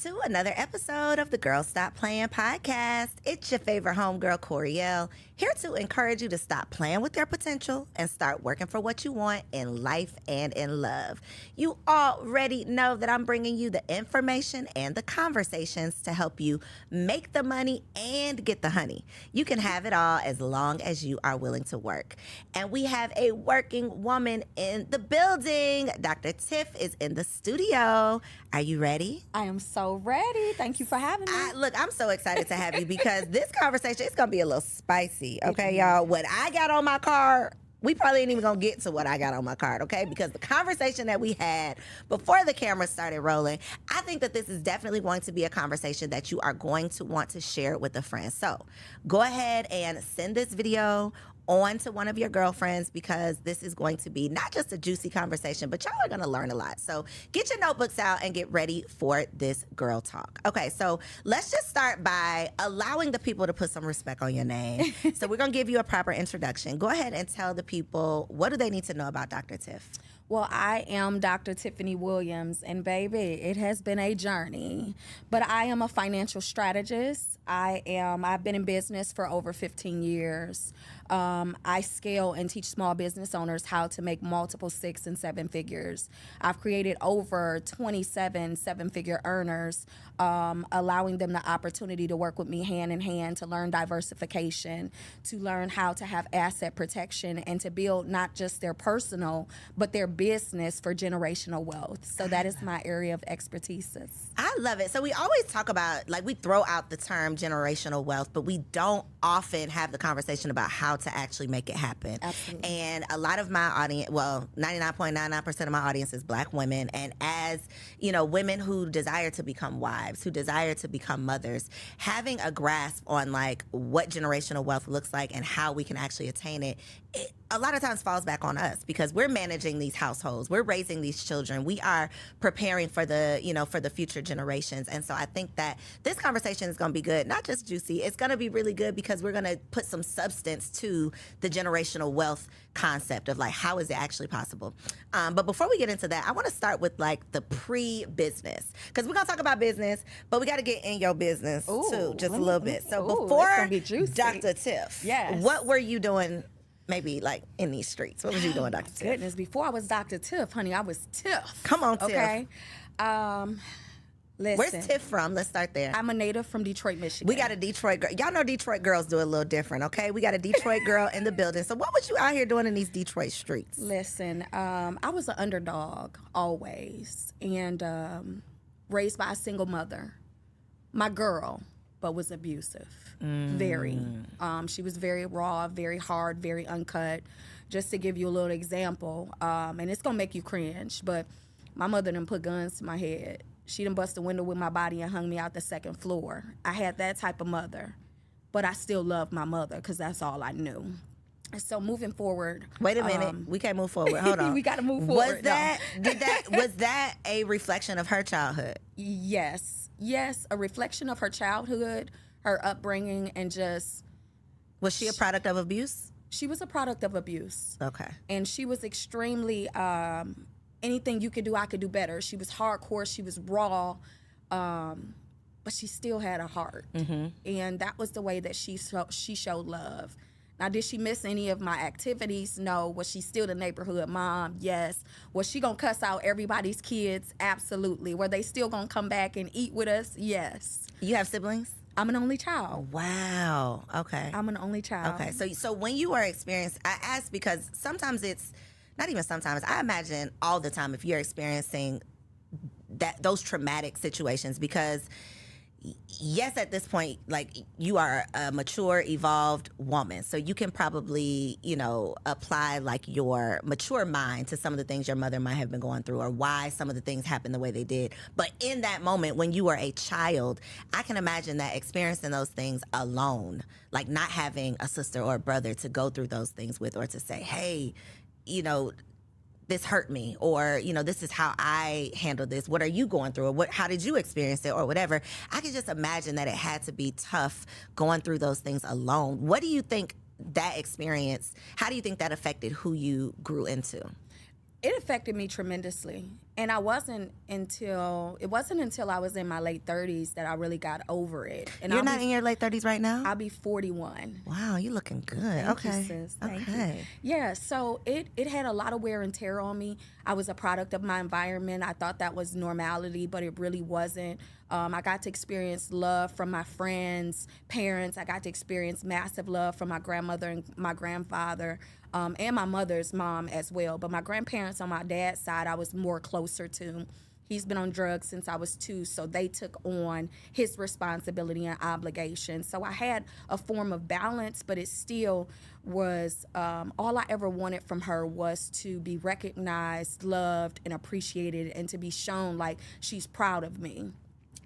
to another episode of the Girl Stop Playing podcast. It's your favorite homegirl, Coriel, here to encourage you to stop playing with your potential and start working for what you want in life and in love. You already know that I'm bringing you the information and the conversations to help you make the money and get the honey. You can have it all as long as you are willing to work. And we have a working woman in the building. Dr. Tiff is in the studio. Are you ready? I am so ready. Thank you for having me. Look, I'm so excited to have you because this conversation is going to be a little spicy, okay, y'all? What I got on my card, we probably ain't even going to get to what I got on my card, okay? Because the conversation that we had before the camera started rolling, I think that this is definitely going to be a conversation that you are going to want to share with a friend. So go ahead and send this video on to one of your girlfriends because this is going to be not just a juicy conversation, but y'all are going to learn a lot. So get your notebooks out and get ready for this girl talk. Okay, so let's just start by allowing the people to put some respect on your name. So we're going to give you a proper introduction. Go ahead and tell the people, what do they need to know about Dr. Tiff? Well, I am Dr. Tiffany Williams, and baby, it has been a journey. But I am a financial strategist. I've been in business for over 15 years. I scale and teach small business owners how to make multiple 6 and 7 figures. I've created over 27 seven-figure earners, allowing them the opportunity to work with me hand in hand to learn diversification, to learn how to have asset protection, and to build not just their personal, but their business for generational wealth. So that is my area of expertise. I love it. So we always talk about, like, we throw out the term generational wealth, but we don't often have the conversation about how to actually make it happen. Absolutely. And a lot of my audience, well, 99.99% of my audience is Black women. And as, you know, women who desire to become wives, who desire to become mothers, having a grasp on, like, what generational wealth looks like and how we can actually attain it, it a lot of times falls back on us because we're managing these households. We're raising these children. We are preparing for the, you know, for the future generations. And so I think that this conversation is going to be good, not just juicy. It's going to be really good because we're going to put some substance to the generational wealth concept of, like, how is it actually possible? But before we get into that, I want to start with, like, the pre-business, because we're going to talk about business, but we got to get in your business too, just a little bit. So before Dr. Tiff, yes, what were you doing? Maybe like in these streets. What was you doing, Dr. Tiff? Goodness, before I was Dr. Tiff, honey, I was Tiff. Come on, Tiff. Okay. Listen. Where's Tiff from? Let's start there. I'm a native from Detroit, Michigan. We got a Detroit girl. Y'all know Detroit girls do a little different, okay? We got a Detroit girl in the building. So what was you out here doing in these Detroit streets? Listen, I was an underdog always, and raised by a single mother. My girl, but was abusive. Very. She was very raw, very hard, very uncut. Just to give you a little example, and it's gonna make you cringe, but my mother done put guns to my head. She done bust a window with my body and hung me out the second floor. I had that type of mother, but I still loved my mother because that's all I knew. And so moving forward. Wait a minute, we can't move forward. Hold on. We gotta move forward. Was that a reflection of her childhood? Yes, a reflection of her childhood, her upbringing, and just. Was she a product of abuse? She was a product of abuse. Okay. And she was extremely, anything you could do, I could do better. She was hardcore, she was raw, but she still had a heart. Mm-hmm. And that was the way that she showed love. Now, did she miss any of my activities? No. Was she still the neighborhood mom? Yes. Was she going to cuss out everybody's kids? Absolutely. Were they still going to come back and eat with us? Yes. You have siblings? I'm an only child. Wow. Okay. I'm an only child. Okay. So when you were experiencing, I ask because sometimes it's, not even sometimes, I imagine all the time if you're experiencing those traumatic situations, because yes, at this point, like, you are a mature, evolved woman. So you can probably, you know, apply, like, your mature mind to some of the things your mother might have been going through or why some of the things happened the way they did. But in that moment, when you were a child, I can imagine that experiencing those things alone, like not having a sister or a brother to go through those things with, or to say, hey, you know, this hurt me, or, you know, this is how I handled this. What are you going through? Or how did you experience it, or whatever? I can just imagine that it had to be tough going through those things alone. What do you think that experience, how do you think that affected who you grew into? It affected me tremendously. And it wasn't until I was in my late 30s that I really got over it. And You're not in your late 30s right now? I'll be 41. Wow, you looking good. Thank Okay. you, sis. Thank you. Okay. Yeah, so it had a lot of wear and tear on me. I was a product of my environment. I thought that was normality, but it really wasn't. I got to experience love from my friends, parents. I got to experience massive love from my grandmother and my grandfather, and my mother's mom as well. But my grandparents on my dad's side, I was more closer to. He's been on drugs since I was 2, so they took on his responsibility and obligation. So I had a form of balance, but it still was, all I ever wanted from her was to be recognized, loved, and appreciated, and to be shown like she's proud of me.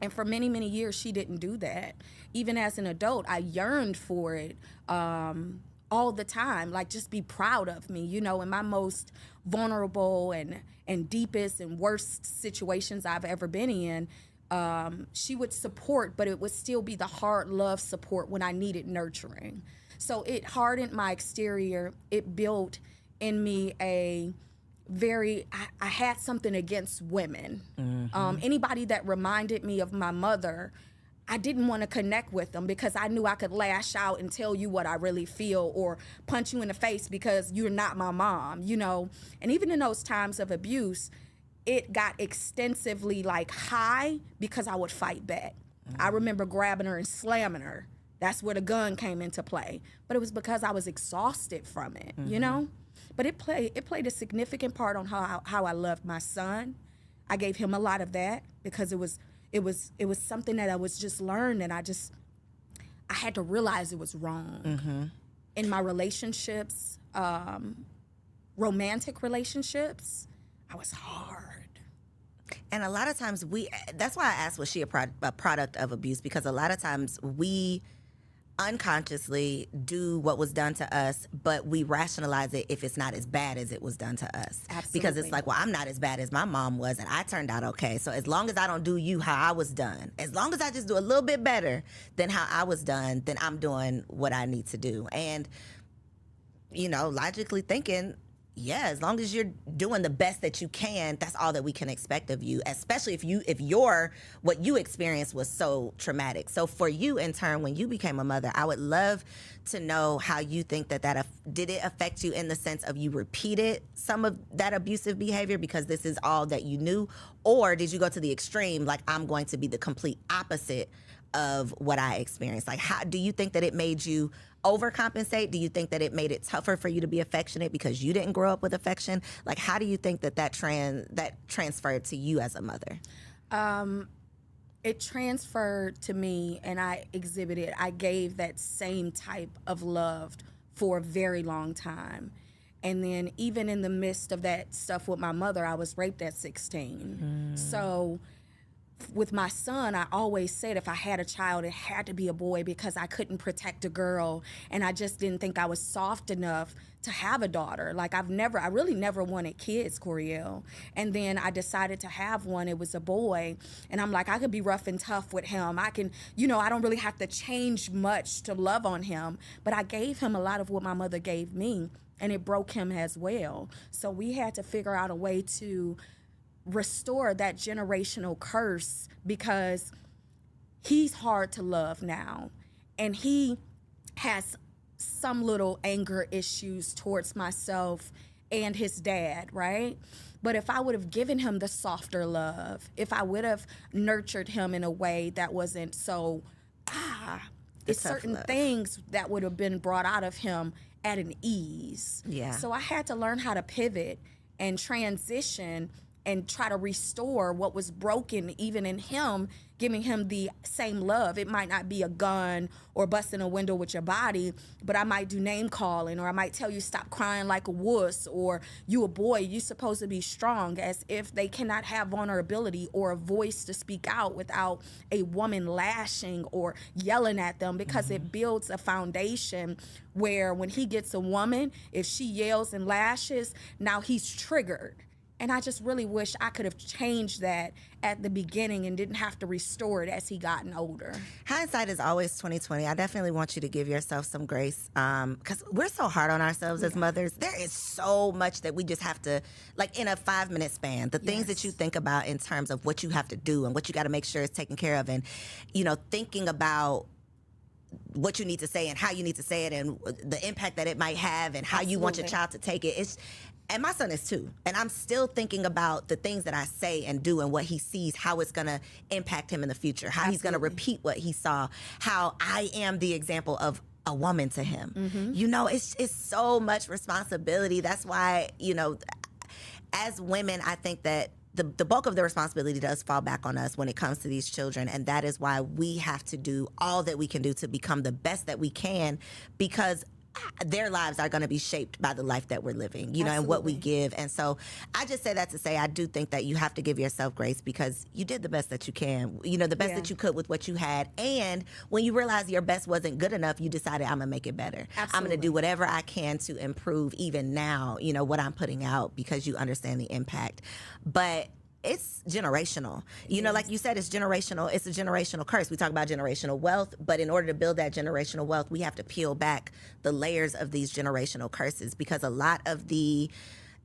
And for many, many years, she didn't do that. Even as an adult, I yearned for it all the time, like just be proud of me, you know, in my most vulnerable and deepest and worst situations I've ever been in. She would support, but it would still be the hard love support when I needed nurturing. So it hardened my exterior. It built in me I had something against women. Anybody that reminded me of my mother, I didn't want to connect with them because I knew I could lash out and tell you what I really feel or punch you in the face because you're not my mom, you know? And even in those times of abuse, it got extensively like high because I would fight back. I remember grabbing her and slamming her. That's where the gun came into play. But it was because I was exhausted from it, you know? But it played a significant part on how I loved my son. I gave him a lot of that because it was something that I was just learned, and I had to realize it was wrong. In my relationships, romantic relationships, I was hard. And a lot of times that's why I asked, was she a product of abuse? Because a lot of times we unconsciously do what was done to us, but we rationalize it if it's not as bad as it was done to us. Absolutely. Because it's like, well, I'm not as bad as my mom was, and I turned out okay. So as long as I don't do you how I was done, as long as I just do a little bit better than how I was done, then I'm doing what I need to do. And, you know, logically thinking, yeah, as long as you're doing the best that you can, that's all that we can expect of you, especially if what you experienced was so traumatic. So for you, in turn, when you became a mother, I would love to know how you think that did it affect you in the sense of you repeated some of that abusive behavior because this is all that you knew, or did you go to the extreme, like I'm going to be the complete opposite of what I experienced? Like, how do you think that it made you overcompensate? Do you think that it made it tougher for you to be affectionate because you didn't grow up with affection? Like, how do you think that transferred to you as a mother? It transferred to me, and I gave that same type of love for a very long time. And then even in the midst of that stuff with my mother, I was raped at 16. So with my son, I always said if I had a child, it had to be a boy because I couldn't protect a girl. And I just didn't think I was soft enough to have a daughter. Like I really never wanted kids, Coriel. And then I decided to have one. It was a boy. And I'm like, I could be rough and tough with him. I can, I don't really have to change much to love on him. But I gave him a lot of what my mother gave me, and it broke him as well. So we had to figure out a way to restore that generational curse because he's hard to love now, and he has some little anger issues towards myself and his dad, right? But if I would have given him the softer love, if I would have nurtured him in a way that wasn't so it's certain things that would have been brought out of him at an ease. Yeah. So I had to learn how to pivot and transition and try to restore what was broken even in him, giving him the same love. It might not be a gun or busting a window with your body, but I might do name calling, or I might tell you stop crying like a wuss, or you a boy, you supposed to be strong, as if they cannot have vulnerability or a voice to speak out without a woman lashing or yelling at them, because it builds a foundation where when he gets a woman, if she yells and lashes, now he's triggered. And I just really wish I could have changed that at the beginning and didn't have to restore it as he gotten older. Hindsight is always 2020. I definitely want you to give yourself some grace because we're so hard on ourselves as mothers. There is so much that we just have to, like in a 5-minute span, the things that you think about in terms of what you have to do and what you got to make sure is taken care of, and, you know, thinking about what you need to say and how you need to say it and the impact that it might have and how you want your child to take it. And my son is 2, and I'm still thinking about the things that I say and do and what he sees, how it's going to impact him in the future, how he's going to repeat what he saw, how I am the example of a woman to him. You know, it's so much responsibility. That's why, you know, as women, I think that the bulk of the responsibility does fall back on us when it comes to these children, and that is why we have to do all that we can do to become the best that we can, because their lives are going to be shaped by the life that we're living, you know, and what we give. And so I just say that to say I do think that you have to give yourself grace because you did the best that you can, you know, the best that you could with what you had. And when you realize your best wasn't good enough, you decided I'm going to make it better. I'm going to do whatever I can to improve even now, you know, what I'm putting out, because you understand the impact. But it's generational. You know, like you said, it's generational. It's a generational curse. We talk about generational wealth, but in order to build that generational wealth, we have to peel back the layers of these generational curses, because a lot of the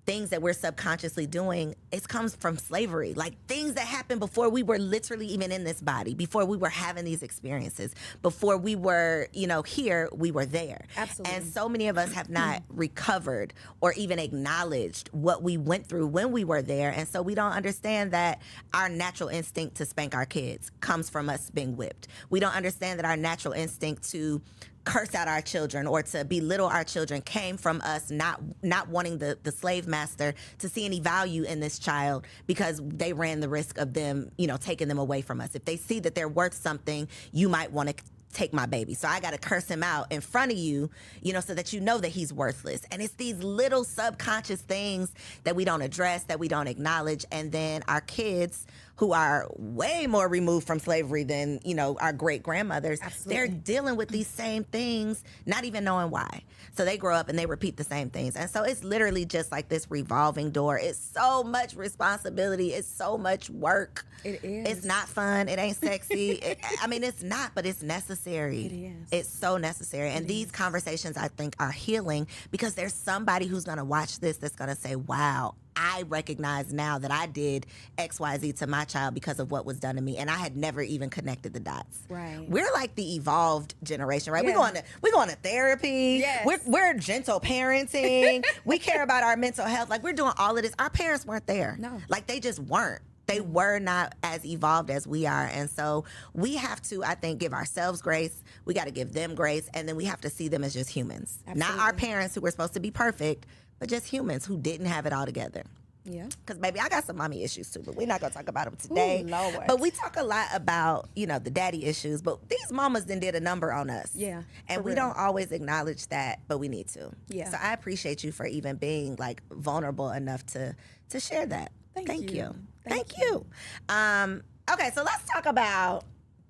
things that we're subconsciously doing, it comes from slavery. Like things that happened before we were literally even in this body, before we were having these experiences, before we were, you know, here, we were there. Absolutely. And so many of us have not recovered or even acknowledged what we went through when we were there. And so we don't understand that our natural instinct to spank our kids comes from us being whipped. We don't understand that our natural instinct to curse out our children or to belittle our children came from us not wanting the slave master to see any value in this child, because they ran the risk of them, you know, taking them away from us. If they see that they're worth something, you might want to take my baby. So I got to curse him out in front of you, you know, so that you know that he's worthless. And it's these little subconscious things that we don't address, that we don't acknowledge. And then our kids, who are way more removed from slavery than, you know, our great grandmothers, they're dealing with these same things, not even knowing why. So they grow up and they repeat the same things. And so it's literally just like this revolving door. It's so much responsibility. It's so much work. It is. It's not fun. It ain't sexy. I mean, it's not, but it's necessary. It is. It's so necessary. And these conversations, I think, are healing, because there's somebody who's going to watch this that's going to say, wow, I recognize now that I did XYZ to my child because of what was done to me, and I had never even connected the dots. Right. We're like the evolved generation, right? Yeah. We're going to therapy. Yes. We're gentle parenting. We care about our mental health. Like, we're doing all of this. Our parents weren't there. No. Like, they just weren't. They were not as evolved as we are. And so we have to, I think, give ourselves grace. We got to give them grace. And then we have to see them as just humans. Absolutely. Not our parents who were supposed to be perfect, but just humans who didn't have it all together. Yeah. Because, baby, I got some mommy issues, too, but we're not going to talk about them today. Ooh, Lord. But we talk a lot about, you know, the daddy issues, but these mamas then did a number on us. Yeah, And for we real. don't always acknowledge that, but we need to. Yeah. So I appreciate you for even being, like, vulnerable enough to share that. Thank you. Thank you. Okay, so let's talk about,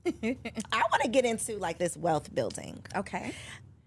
I want to get into, like, this wealth building. Okay.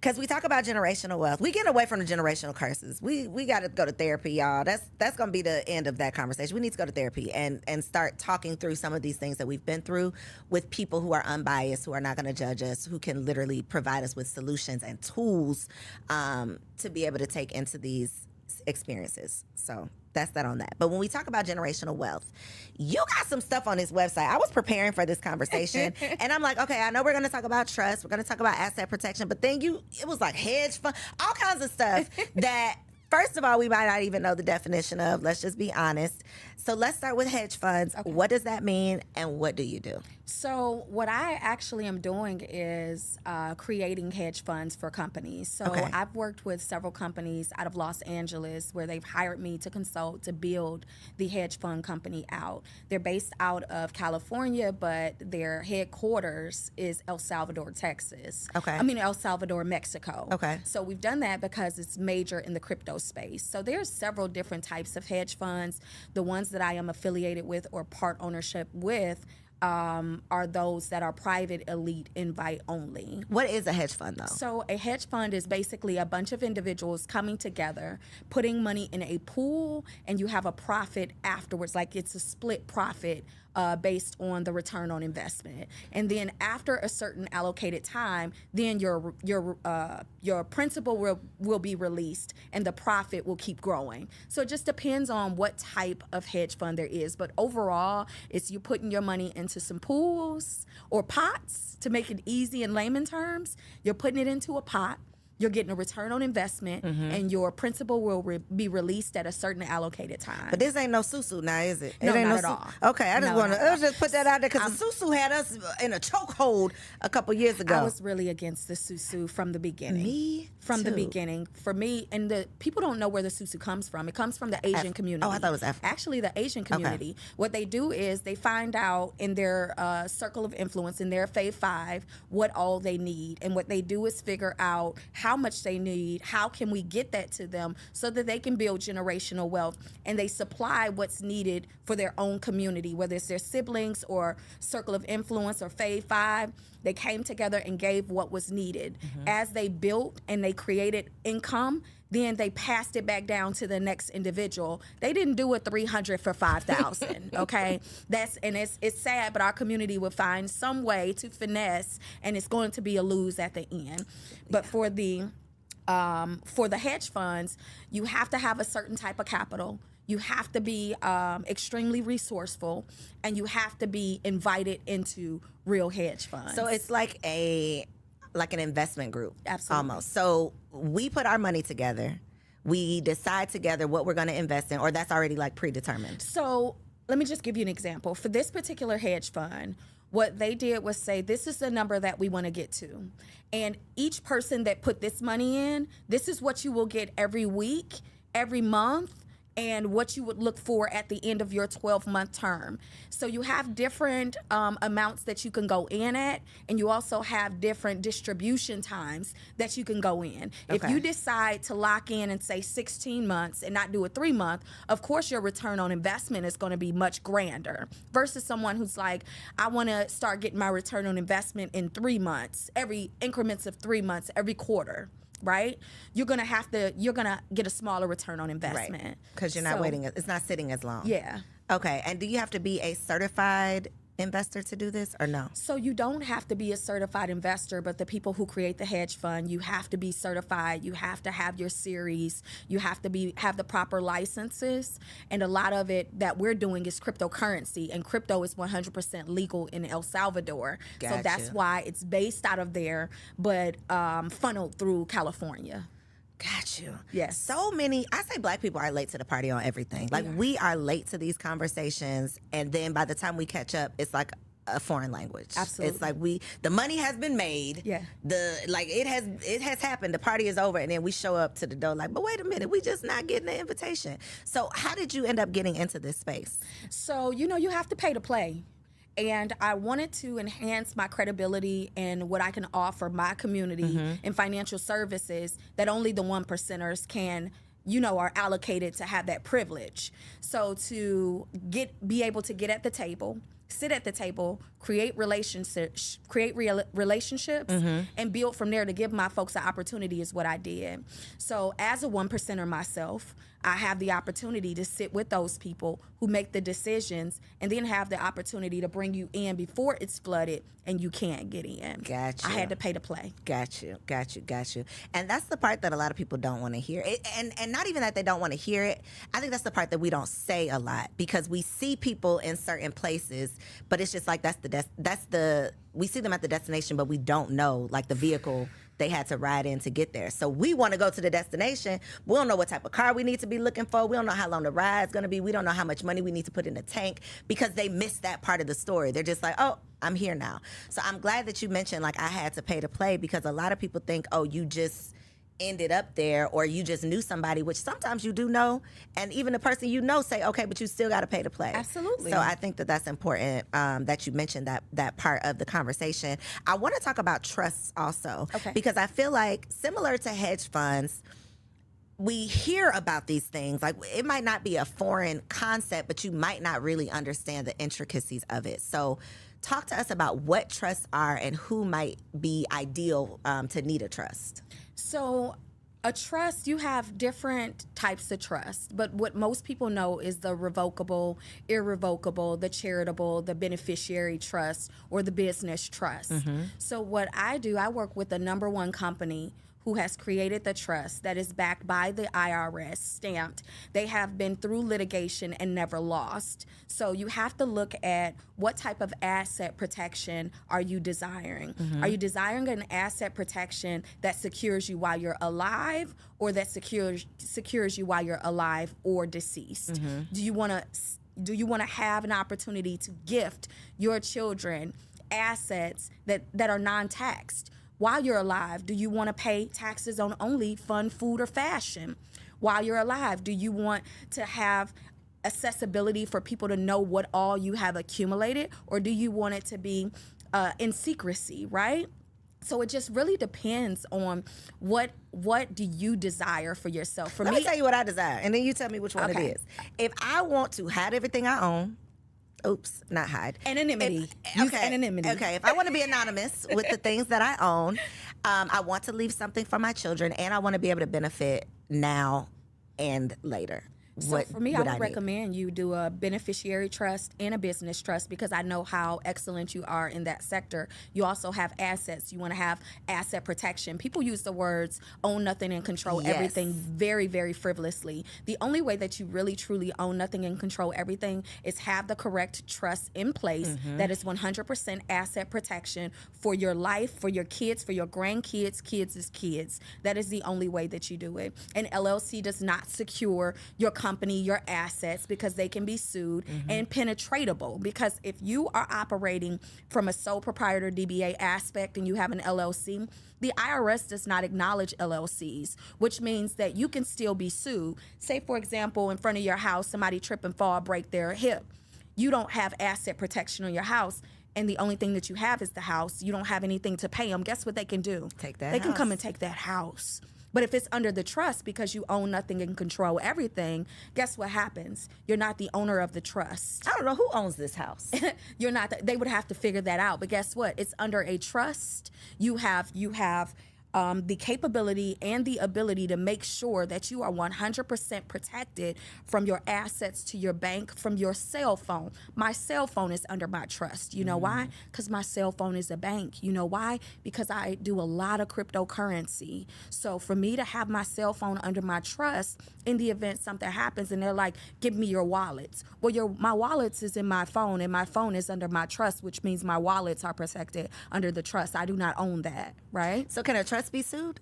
Because we talk about generational wealth. We get away from the generational curses. We got to go to therapy, y'all. That's going to be the end of that conversation. We need to go to therapy and start talking through some of these things that we've been through with people who are unbiased, who are not going to judge us, who can literally provide us with solutions and tools to be able to take into these experiences. So that's that on that. But when we talk about generational wealth, you got some stuff on this website. I was preparing for this conversation and I'm like, okay, I know we're going to talk about trust. We're going to talk about asset protection, but then it was like hedge fund, all kinds of stuff that, first of all, we might not even know the definition of. Let's just be honest. So let's start with hedge funds. Okay. What does that mean and what do you do? So what I actually am doing is creating hedge funds for companies. So Okay. I've worked with several companies out of Los Angeles where they've hired me to consult to build the hedge fund company out. They're based out of California, but their headquarters is El Salvador, Texas. Okay. El Salvador, Mexico. Okay. So we've done that because it's major in the crypto space. So there's several different types of hedge funds. The ones that I am affiliated with or part ownership with are those that are private, elite, invite only. What is a hedge fund, though? So a hedge fund is basically a bunch of individuals coming together, putting money in a pool, and you have a profit afterwards. Like it's a split profit based on the return on investment. And then after a certain allocated time, then your principal will be released and the profit will keep growing. So it just depends on what type of hedge fund there is. But overall, it's you putting your money into some pools or pots, to make it easy in layman terms. You're putting it into a pot. You're getting a return on investment, and your principal will be released at a certain allocated time. But this ain't no susu now, is it? No, it ain't not no at all. Okay, I just want to just put that out there because the susu had us in a chokehold a couple years ago. I was really against the susu from the beginning. Me From too. the beginning. For me, and the people don't know where the susu comes from. It comes from the Asian community. Oh, I thought it was African. Actually, the Asian community. What they do is they find out in their circle of influence, in their Fave 5, what all they need. And what they do is figure out how much they need, how can we get that to them so that they can build generational wealth. And they supply what's needed for their own community, whether it's their siblings or circle of influence or Fave 5. They came together and gave what was needed. As they built and they created income, then they passed it back down to the next individual. They didn't do a 300 for 5,000, okay? It's sad, but our community will find some way to finesse, and it's going to be a lose at the end. But for the hedge funds, you have to have a certain type of capital. You have to be extremely resourceful, and you have to be invited into real hedge funds. So it's like an investment group. Absolutely. Almost. So we put our money together. We decide together what we're going to invest in, or that's already like predetermined. So let me just give you an example. For this particular hedge fund, what they did was say, this is the number that we want to get to. And each person that put this money in, this is what you will get every week, every month, and what you would look for at the end of your 12-month term. So you have different amounts that you can go in at, and you also have different distribution times that you can go in. Okay. If you decide to lock in and say 16 months and not do a 3-month, of course your return on investment is going to be much grander versus someone who's like, I want to start getting my return on investment in 3 months, every increments of 3 months, every quarter. Right? You're gonna get a smaller return on investment. Right. Because you're not waiting. It's not sitting as long. Yeah. Okay. And do you have to be a certified investor to do this or no? So you don't have to be a certified investor, but the people who create the hedge fund, you have to be certified. You have to have your series. You have to have the proper licenses. And a lot of it that we're doing is cryptocurrency, and crypto is 100% legal in El Salvador. Gotcha. So that's why it's based out of there, but funneled through California. Got you. Yes. So many, I say black people are late to the party on everything. Like we are late to these conversations, and then by the time we catch up, it's like a foreign language. Absolutely. It's like the money has been made. Yeah. It has happened. The party is over, and then we show up to the door like, but wait a minute, we just not getting the invitation. So how did you end up getting into this space? So, you have to pay to play. And I wanted to enhance my credibility and what I can offer my community in financial services that only the 1%ers can, are allocated to have that privilege. So to be able to get at the table, sit at the table, create relationships, and build from there to give my folks an opportunity is what I did. So as a 1%er myself, I have the opportunity to sit with those people who make the decisions and then have the opportunity to bring you in before it's flooded and you can't get in. Gotcha. I had to pay to play. Got you. And that's the part that a lot of people don't want to hear. And not even that they don't want to hear it. I think that's the part that we don't say a lot because we see people in certain places, but it's just like we see them at the destination, but we don't know like the vehicle they had to ride in to get there. So we want to go to the destination. We don't know what type of car we need to be looking for. We don't know how long the ride's going to be. We don't know how much money we need to put in the tank because they missed that part of the story. They're just like, oh, I'm here now. So I'm glad that you mentioned like I had to pay to play because a lot of people think, oh, you just ended up there or you just knew somebody, which sometimes you do know, and even the person say, okay, but you still got to pay to play. Absolutely. So I think that that's important that you mentioned that part of the conversation. I want to talk about trusts also, okay, because I feel like similar to hedge funds, we hear about these things. Like, it might not be a foreign concept, but you might not really understand the intricacies of it. So talk to us about what trusts are and who might be ideal to need a trust. So a trust, you have different types of trust, but what most people know is the revocable, irrevocable, the charitable, the beneficiary trust, or the business trust. So what I do, I work with the number one company who has created the trust that is backed by the IRS, stamped. They have been through litigation and never lost. So you have to look at what type of asset protection are you desiring? Are you desiring an asset protection that secures you while you're alive, or that secures you while you're alive or deceased? Do you want to have an opportunity to gift your children assets that are non-taxed? While you're alive, do you want to pay taxes on only fun, food, or fashion? While you're alive, do you want to have accessibility for people to know what all you have accumulated, or do you want it to be in secrecy, right? So it just really depends on what do you desire for yourself. For Let me, me tell you what I desire, and then you tell me which one it is. If I want to hide everything I own, not hide. Anonymity. Use anonymity. Okay, if I want to be anonymous with the things that I own, I want to leave something for my children, and I want to be able to benefit now and later. So for me, I would recommend you do a beneficiary trust and a business trust, because I know how excellent you are in that sector. You also have assets. You want to have asset protection. People use the words own nothing and control everything very, very frivolously. The only way that you really, truly own nothing and control everything is have the correct trust in place that is 100% asset protection for your life, for your kids, for your grandkids, kids is kids. That is the only way that you do it. An LLC does not secure your company, your assets, because they can be sued, and penetratable, because if you are operating from a sole proprietor DBA aspect and you have an LLC, the IRS does not acknowledge LLCs, which means that you can still be sued. Say, for example, in front of your house, somebody trip and fall, break their hip. You don't have asset protection on your house, and the only thing that you have is the house. You don't have anything to pay them. Guess what they can do? Take that They house. can come and take that house. But if it's under the trust, because you own nothing and control everything, guess what happens? You're not the owner of the trust. I don't know who owns this house. You're not. They would have to figure that out. But guess what? It's under a trust. You have the capability and the ability to make sure that you are 100% protected from your assets to your bank, from your cell phone. My cell phone is under my trust. You know why? Because my cell phone is a bank. You know why? Because I do a lot of cryptocurrency. So for me to have my cell phone under my trust, in the event something happens and they're like, give me your wallets. Well, my wallets is in my phone, and my phone is under my trust, which means my wallets are protected under the trust. I do not own that, right? So can a trust be sued?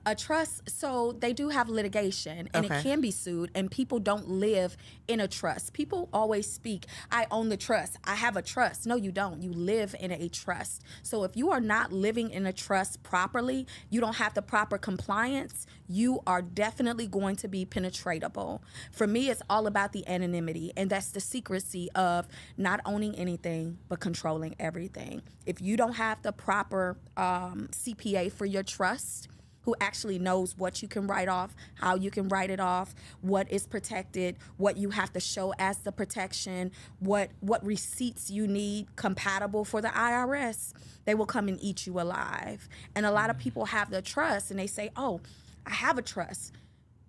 A trust, so they do have litigation, and it can be sued, and people don't live in a trust. People always speak, I own the trust, I have a trust. No, you don't. You live in a trust. So if you are not living in a trust properly, you don't have the proper compliance, you are definitely going to be penetratable. For me, it's all about the anonymity, and that's the secrecy of not owning anything but controlling everything. If you don't have the proper CPA for your trust, who actually knows what you can write off, how you can write it off, what is protected, what you have to show as the protection, what receipts you need compatible for the IRS, they will come and eat you alive. And a lot of people have the trust, and they say, oh, I have a trust,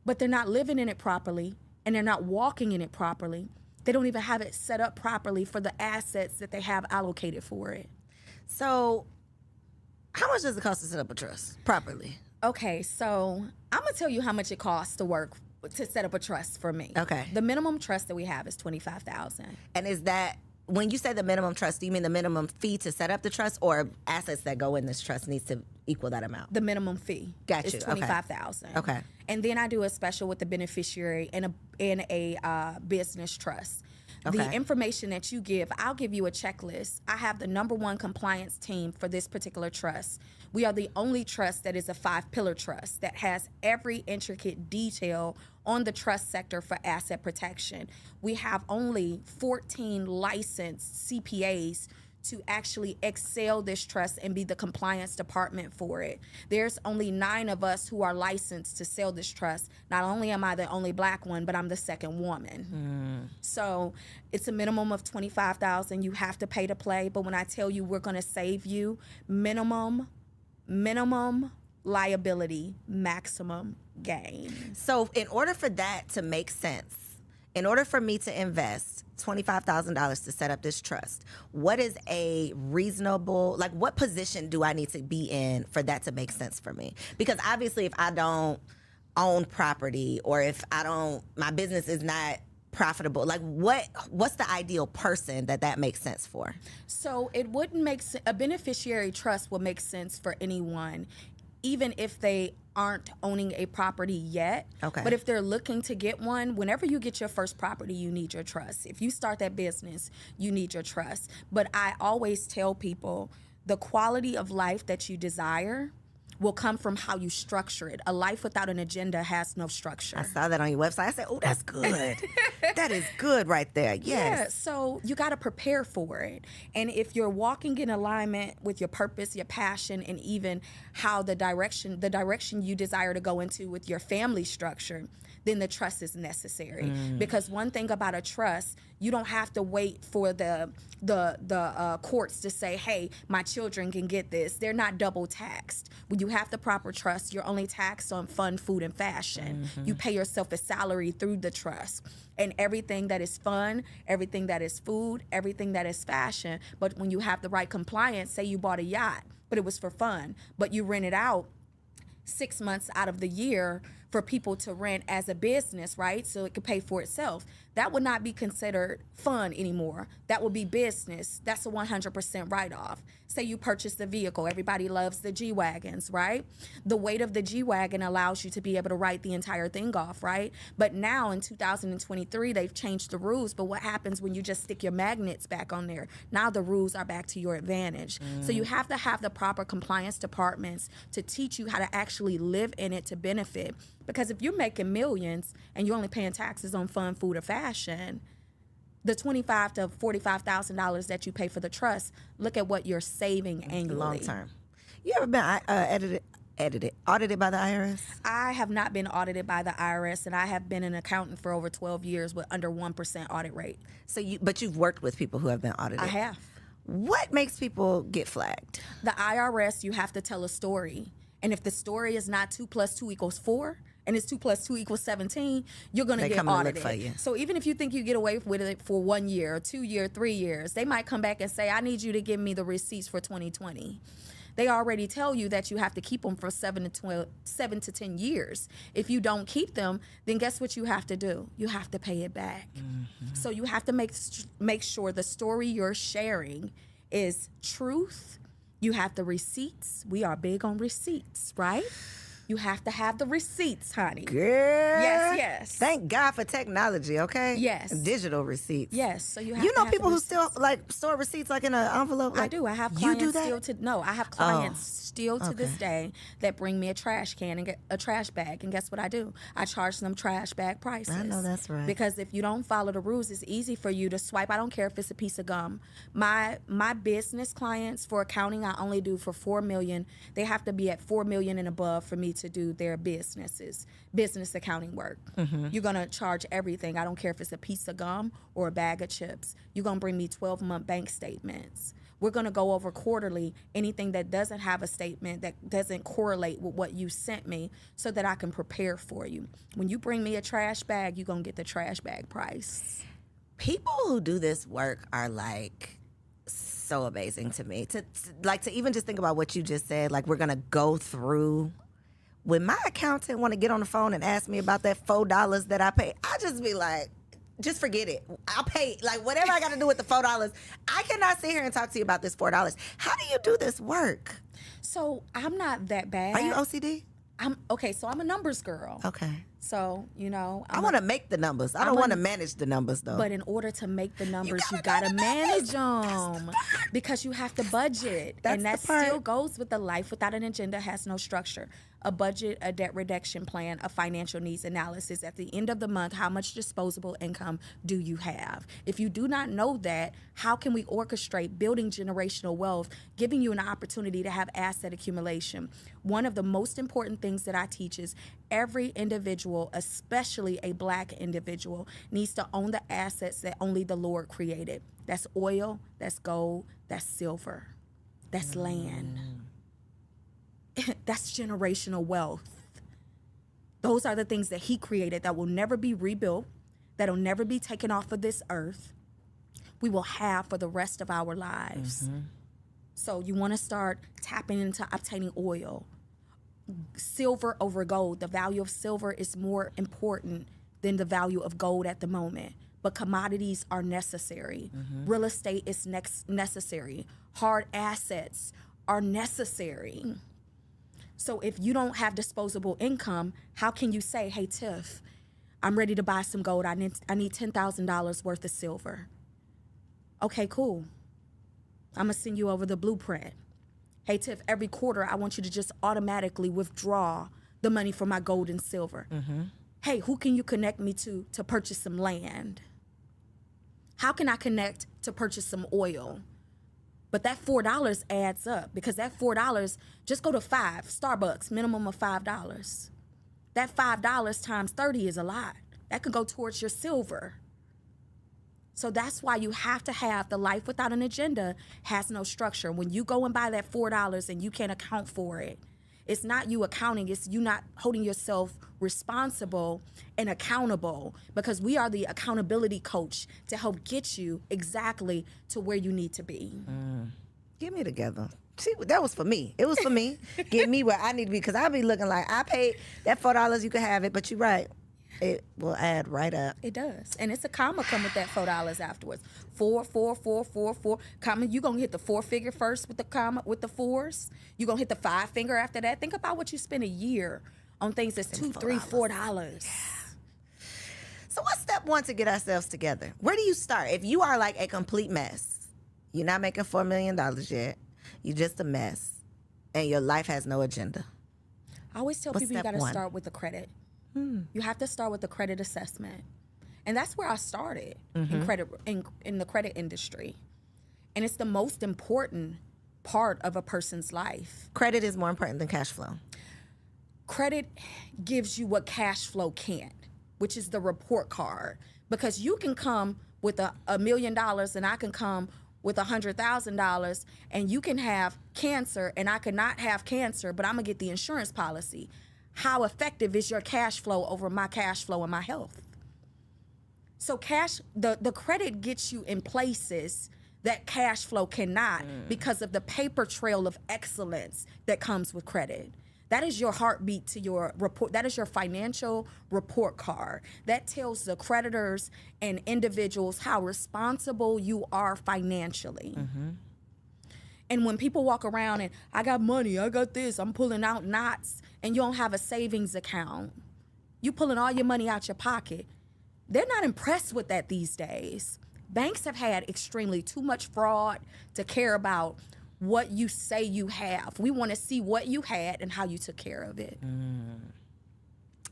but they're not living in it properly, and they're not walking in it properly. They don't even have it set up properly for the assets that they have allocated for it. So how much does it cost to set up a trust properly? Okay, so I'm gonna tell you how much it costs to set up a trust for me. Okay. The minimum trust that we have is $25,000. And is that, when you say the minimum trust, do you mean the minimum fee to set up the trust, or assets that go in this trust needs to equal that amount? The minimum fee is $25,000. Okay. And then I do a special with the beneficiary and a business trust. Okay. The information that you give, I'll give you a checklist. I have the number one compliance team for this particular trust. We are the only trust that is a 5-pillar trust that has every intricate detail on the trust sector for asset protection. We have only 14 licensed CPAs to actually excel this trust and be the compliance department for it. There's only 9 of us who are licensed to sell this trust. Not only am I the only Black one, but I'm the second woman. So it's a minimum of $25,000 you have to pay to play. But when I tell you we're going to save you, minimum liability, maximum gain. So in order for that to make sense, in order for me to invest $25,000 to set up this trust, what is a reasonable, like what position do I need to be in for that to make sense for me? Because obviously if I don't own property, or if my business is not profitable, like what's the ideal person that makes sense for? So it wouldn't make sense. A beneficiary trust will make sense for anyone, even if they aren't owning a property yet. Okay. But if they're looking to get one, whenever you get your first property, you need your trust. If you start that business, you need your trust. But I always tell people the quality of life that you desire will come from how you structure it. A life without an agenda has no structure. I saw that on your website. I said, oh, that's good. That is good right there. Yes. Yeah, so you got to prepare for it. And if you're walking in alignment with your purpose, your passion, and even how the direction you desire to go into with your family structure, then the trust is necessary. Because one thing about a trust, you don't have to wait for the courts to say, hey, my children can get this. They're not double taxed. When you have the proper trust, you're only taxed on fun, food, and fashion. You pay yourself a salary through the trust. And everything that is fun, everything that is food, everything that is fashion. But when you have the right compliance, say you bought a yacht, but it was for fun, but you rent it out 6 months out of the year for people to rent as a business, right? So it could pay for itself. That would not be considered fun anymore. That would be business. That's a 100% write-off. Say you purchase the vehicle. Everybody loves the G-Wagons, right? The weight of the G-Wagon allows you to be able to write the entire thing off, right? But now in 2023, they've changed the rules. But what happens when you just stick your magnets back on there? Now the rules are back to your advantage. So you have to have the proper compliance departments to teach you how to actually live in it to benefit. Because if you're making millions and you're only paying taxes on fun, food, or fashion, the $25,000 to $45,000 that you pay for the trust, look at what you're saving annually. Long term. You ever been audited by the IRS? I have not been audited by the IRS, and I have been an accountant for over 12 years with under 1% audit rate. But you've worked with people who have been audited. I have. What makes people get flagged? The IRS, you have to tell a story. And if the story is not 2 + 2 = 4, and it's 2 + 2 = 17, you're going to get audited. For you. So even if you think you get away with it for 1 year, or 2 years, 3 years, they might come back and say, I need you to give me the receipts for 2020. They already tell you that you have to keep them for 7 to 10 years. If you don't keep them, then guess what you have to do? You have to pay it back. So you have to make sure the story you're sharing is truth. You have the receipts. We are big on receipts, right? You have to have the receipts, honey. Girl. Yes. Thank God for technology, okay? Yes. Digital receipts. Yes. So you have You to know have people the who still like store receipts like in an envelope? Like, I do. I have you clients do that? I have clients still to this day that bring me a trash can and get a trash bag. And guess what I do? I charge them trash bag prices. I know that's right. Because if you don't follow the rules, it's easy for you to swipe. I don't care if it's a piece of gum. My business clients for accounting, I only do for $4 million. They have to be at $4 million and above for me to do their business accounting work. You're going to charge everything. I don't care if it's a piece of gum or a bag of chips. You're going to bring me 12-month bank statements. We're going to go over quarterly anything that doesn't have a statement, that doesn't correlate with what you sent me, so that I can prepare for you. When you bring me a trash bag, you're going to get the trash bag price. People who do this work are like so amazing to me. To even just think about what you just said, like we're going to go through. When my accountant want to get on the phone and ask me about that $4 that I paid, I just be like, just forget it. I'll pay, like, whatever I got to do with the $4. I cannot sit here and talk to you about this $4. How do you do this work? So I'm not that bad. Are you OCD? So I'm a numbers girl. Okay. So, I want to make the numbers. I don't want to manage the numbers, though. But in order to make the numbers, you got to manage them. Because you have to budget. And that still goes with the life without an agenda has no structure. a budget, a debt reduction plan, a financial needs analysis. At the end of the month, how much disposable income do you have? If you do not know that, how can we orchestrate building generational wealth, giving you an opportunity to have asset accumulation? One of the most important things that I teach is every individual, especially a Black individual, needs to own the assets that only the Lord created. That's oil, that's gold, that's silver, that's land. That's generational wealth. Those are the things that he created that will never be rebuilt, that'll never be taken off of this earth. We will have for the rest of our lives. So you want to start tapping into obtaining oil. Silver over gold. The value of silver is more important than the value of gold at the moment. But commodities are necessary. Real estate is necessary. Hard assets are necessary. So if you don't have disposable income, how can you say, hey, Tiff, I'm ready to buy some gold. I need $10,000 worth of silver. Okay, cool. I'm going to send you over the blueprint. Hey, Tiff, every quarter, I want you to just automatically withdraw the money for my gold and silver. Hey, who can you connect me to purchase some land? How can I connect to purchase some oil? But that $4 adds up, because that $4, just go to 5, Starbucks, minimum of $5. That $5 times 30 is a lot. That could go towards your silver. So that's why you have to have the life without an agenda has no structure. When you go and buy that $4 and you can't account for it, it's not you accounting, it's you not holding yourself responsible and accountable, because we are the accountability coach to help get you exactly to where you need to be. Get me together. See, that was for me. It was for me. Get me where I need to be, because I'll be looking like I paid that $4, you can have it, but you're right. It will add right up. It does. And it's a comma come with that $4 afterwards. 4, 4, 4, 4, 4. Comma, you're going to hit the 4-figure first with the comma, with the 4s. You're going to hit the 5-finger after that. Think about what you spend a year on things that's $2, $3, $4. Yeah. So what's step one to get ourselves together? Where do you start? If you are like a complete mess, you're not making $4 million yet, you're just a mess, and your life has no agenda. I always tell people you got to start with the credit. You have to start with the credit assessment. And that's where I started in credit in the credit industry. And it's the most important part of a person's life. Credit is more important than cash flow. Credit gives you what cash flow can't, which is the report card. Because you can come with $1 million and I can come with $100,000, and you can have cancer and I cannot have cancer, but I'm gonna get the insurance policy. How effective is your cash flow over my cash flow and my health? So the credit gets you in places that cash flow cannot, because of the paper trail of excellence that comes with credit. That is your heartbeat to your report. That is your financial report card. That tells the creditors and individuals how responsible you are financially. And when people walk around and I got money, I got this, I'm pulling out knots, and you don't have a savings account, you pulling all your money out your pocket, they're not impressed with that these days. Banks have had extremely too much fraud to care about what you say you have. We want to see what you had and how you took care of it. And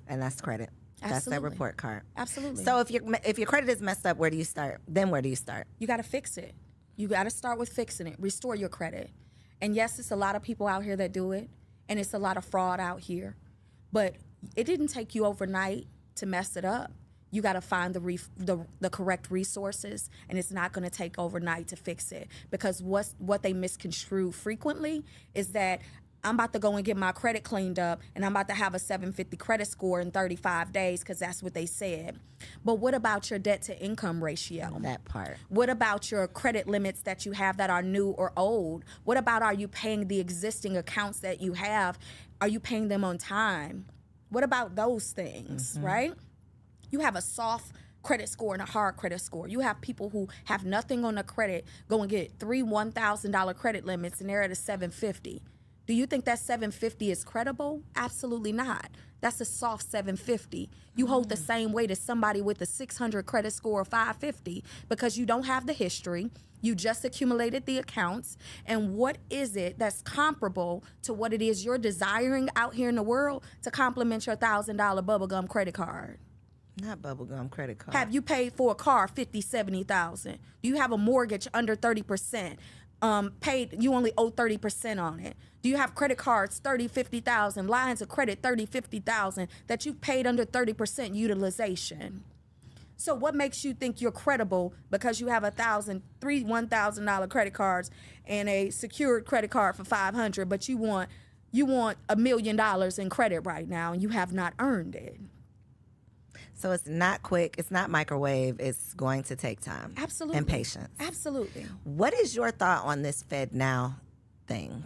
that's credit. Absolutely. That's that report card. Absolutely. So if your credit is messed up, where do you start? Then where do you start? You got to fix it. You got to start with fixing it. Restore your credit. And yes, it's a lot of people out here that do it, and it's a lot of fraud out here. But it didn't take you overnight to mess it up. You got to find the correct resources, and it's not going to take overnight to fix it. Because what they misconstrue frequently is that I'm about to go and get my credit cleaned up, and I'm about to have a 750 credit score in 35 days because that's what they said. But what about your debt to income ratio? That part. What about your credit limits that you have that are new or old? What about, are you paying the existing accounts that you have? Are you paying them on time? What about those things, right? You have a soft credit score and a hard credit score. You have people who have nothing on the credit go and get 3 $1,000 credit limits, and they're at a 750. Do you think that 750 is credible? Absolutely not. That's a soft 750. You hold the same weight as somebody with a 600 credit score or 550 because you don't have the history. You just accumulated the accounts. And what is it that's comparable to what it is you're desiring out here in the world to complement your $1,000 bubblegum credit card? Not bubblegum credit card. Have you paid for a car 50, 70,000? Do you have a mortgage under 30%? Paid, you only owe 30% on it. Do you have credit cards 30, 50,000, lines of credit 30, 50,000 that you've paid under 30% utilization? So what makes you think you're credible because you have $1,000 credit cards and a secured credit card for $500, but you want $1 million in credit right now and you have not earned it? So it's not quick. It's not microwave. It's going to take time. Absolutely. And patience. Absolutely. What is your thought on this Fed Now thing?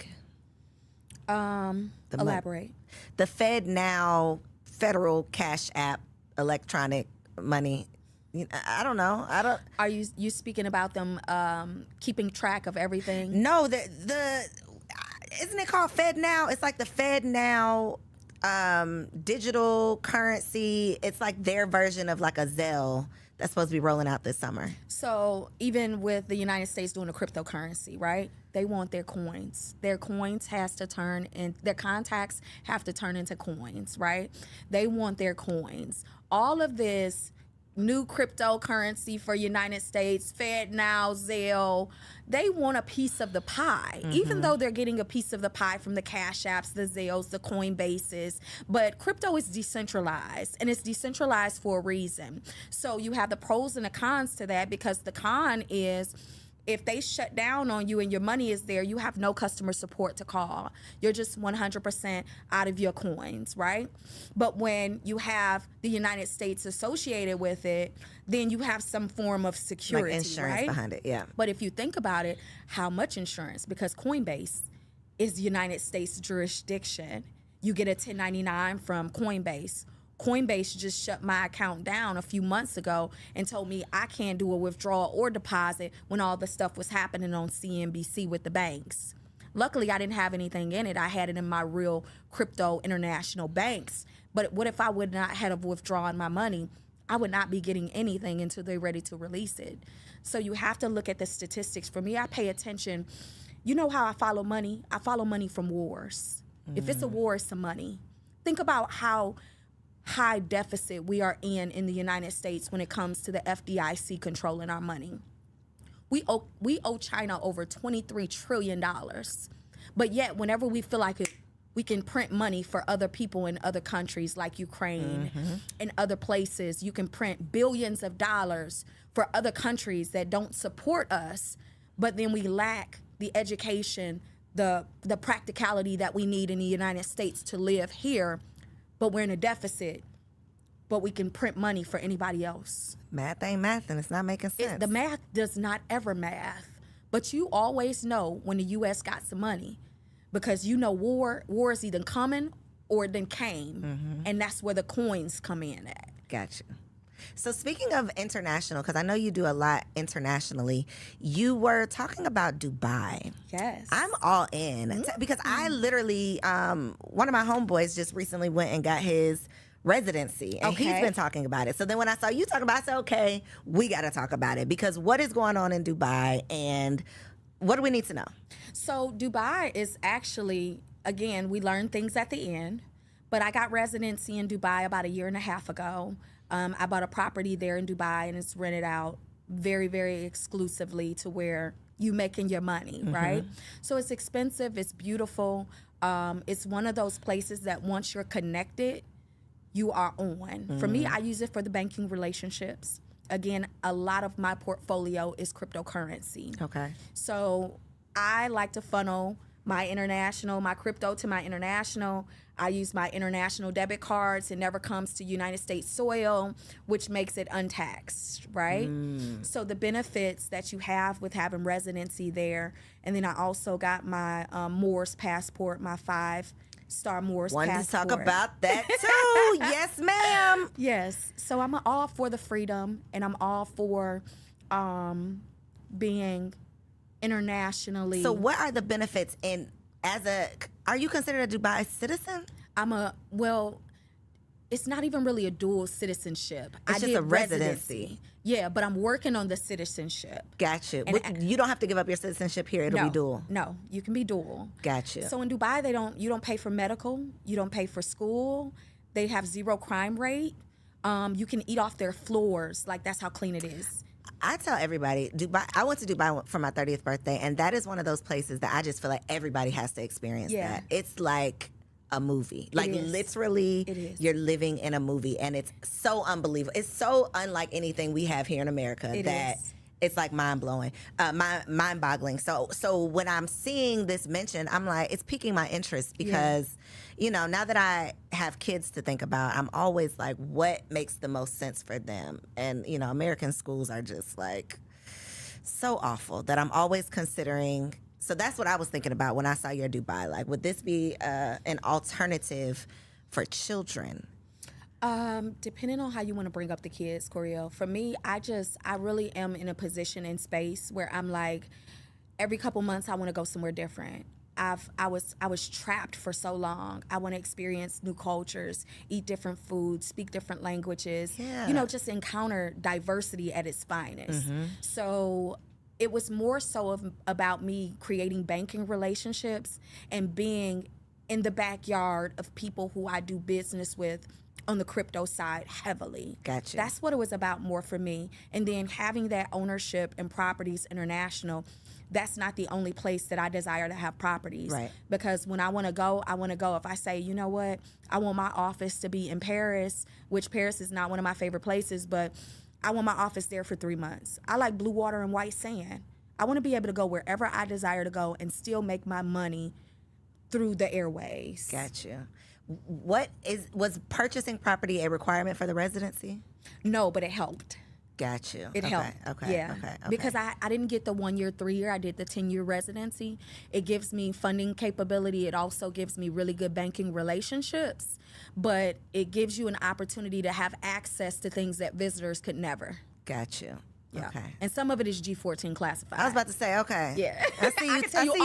Elaborate. The Fed Now federal cash app, electronic money. I don't know. Are you speaking about them keeping track of everything? No, the isn't it called Fed Now? It's like the Fed Now digital currency. It's like their version of like a Zelle that's supposed to be rolling out this summer. So even with the United States doing a cryptocurrency, right? They want their coins. Their coins has to turn in, their contacts have to turn into coins, right? They want their coins. All of this new cryptocurrency for United States, Fed Now, Zelle, they want a piece of the pie, even though they're getting a piece of the pie from the Cash Apps, the Zelles, the Coinbases. But crypto is decentralized, and it's decentralized for a reason. So you have the pros and the cons to that, because the con is, if they shut down on you and your money is there, you have no customer support to call. You're just 100% out of your coins, right? But when you have the United States associated with it, then you have some form of security, like insurance right? behind it, yeah. But if you think about it, how much insurance? Because Coinbase is United States jurisdiction. You get a 1099 from Coinbase. Coinbase just shut my account down a few months ago and told me I can't do a withdrawal or deposit when all the stuff was happening on CNBC with the banks. Luckily, I didn't have anything in it. I had it in my real crypto international banks. But what if I would not have withdrawn my money? I would not be getting anything until they're ready to release it. So you have to look at the statistics. For me, I pay attention. You know how I follow money? I follow money from wars. If it's a war, it's some money. Think about how high deficit we are in the United States when it comes to the FDIC controlling our money. We owe China over $23 trillion. But yet, whenever we feel like it, we can print money for other people in other countries like Ukraine and other places. You can print billions of dollars for other countries that don't support us, but then we lack the education, the practicality that we need in the United States to live here. But we're in a deficit, but we can print money for anybody else. Math ain't math, and it's not making sense. The math does not ever math. But you always know when the U.S. got some money, because you know war is either coming or it then came, and that's where the coins come in at. Gotcha. So speaking of international, because I know you do a lot internationally, you were talking about Dubai. Yes. I'm all in because I literally, one of my homeboys just recently went and got his residency, and he's been talking about it. So then when I saw you talking about it, I said, okay, we got to talk about it, because what is going on in Dubai and what do we need to know? So Dubai is actually, again, we learn things at the end, but I got residency in Dubai about 1.5 years ago. I bought a property there in Dubai, and it's rented out very, very exclusively to where you making your money, right? So it's expensive. It's beautiful. It's one of those places that once you're connected, you are on. For me, I use it for the banking relationships. Again, a lot of my portfolio is cryptocurrency. Okay. So I like to funnel my crypto to my international. I use my international debit cards. It never comes to United States soil, which makes it untaxed, right? So the benefits that you have with having residency there. And then I also got my Moors passport, my 5-star Moors passport. Wanted to talk about that too. Yes, ma'am. Yes. So I'm all for the freedom, and I'm all for being internationally. So what are the benefits in Are you considered a Dubai citizen? It's not even really a dual citizenship. It's just a residency. Yeah, but I'm working on the citizenship. Got you. And You don't have to give up your citizenship here. It'll be dual. No, you can be dual. Got you. So in Dubai, you don't pay for medical. You don't pay for school. They have zero crime rate. You can eat off their floors. Like, that's how clean it is. I tell everybody, Dubai. I went to Dubai for my 30th birthday, and that is one of those places that I just feel like everybody has to experience that. It's like a movie. Like, literally, you're living in a movie, and it's so unbelievable. It's so unlike anything we have here in America it's like mind-blowing, mind-boggling. So when I'm seeing this mentioned, I'm like, it's piquing my interest because, now that I have kids to think about, I'm always like, what makes the most sense for them? And, American schools are just like so awful that I'm always considering. So that's what I was thinking about when I saw your Dubai. Like, would this be an alternative for children? Depending on how you want to bring up the kids, Coriel. For me, I really am in a position in space where I'm like, every couple months I want to go somewhere different. I was trapped for so long. I want to experience new cultures, eat different foods, speak different languages. Yeah. Just encounter diversity at its finest. Mm-hmm. So it was more so about me creating banking relationships and being in the backyard of people who I do business with on the crypto side heavily. Gotcha. That's what it was about more for me. And then having that ownership in Properties International, that's not the only place that I desire to have properties. Right. Because when I want to go, I want to go. If I say, you know what, I want my office to be in Paris, which Paris is not one of my favorite places, but I want my office there for 3 months. I like blue water and white sand. I want to be able to go wherever I desire to go and still make my money through the airways. Gotcha. Was purchasing property a requirement for the residency? No, but it helped. Got you. It helped. Okay. Yeah. Okay. Because I didn't get the 1 year, 3 year. I did the 10-year residency. It gives me funding capability. It also gives me really good banking relationships. But it gives you an opportunity to have access to things that visitors could never. Got you. Yeah. Okay. And some of it is G14 classified. I was about to say, okay. Yeah. I see you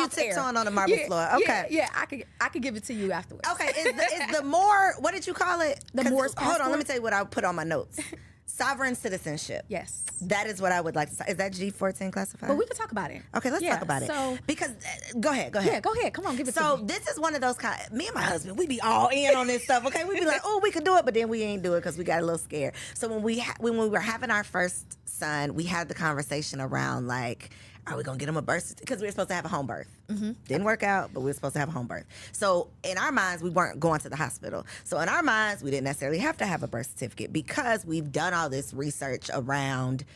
tiptoeing on the marble floor. Okay. Yeah, I could give it to you afterwards. Okay. Is the more, what did you call it? The Moore's passport. Hold on, let me tell you what I put on my notes. Sovereign citizenship. Yes. That is what I would like to say. Is that G14 classified? But we can talk about it. Okay, let's talk about it. Because, go ahead. Yeah, go ahead. Come on, give it to me. So this is one of those me and my husband, we be all in on this stuff, okay? We be like, oh, we can do it, but then we ain't do it because we got a little scared. So when we were having our first son, we had the conversation around like, are we going to get him a birth certificate? Because we were supposed to have a home birth. Mm-hmm. Didn't work out, but we were supposed to have a home birth. So in our minds, we weren't going to the hospital. So in our minds, we didn't necessarily have to have a birth certificate because we've done all this research around,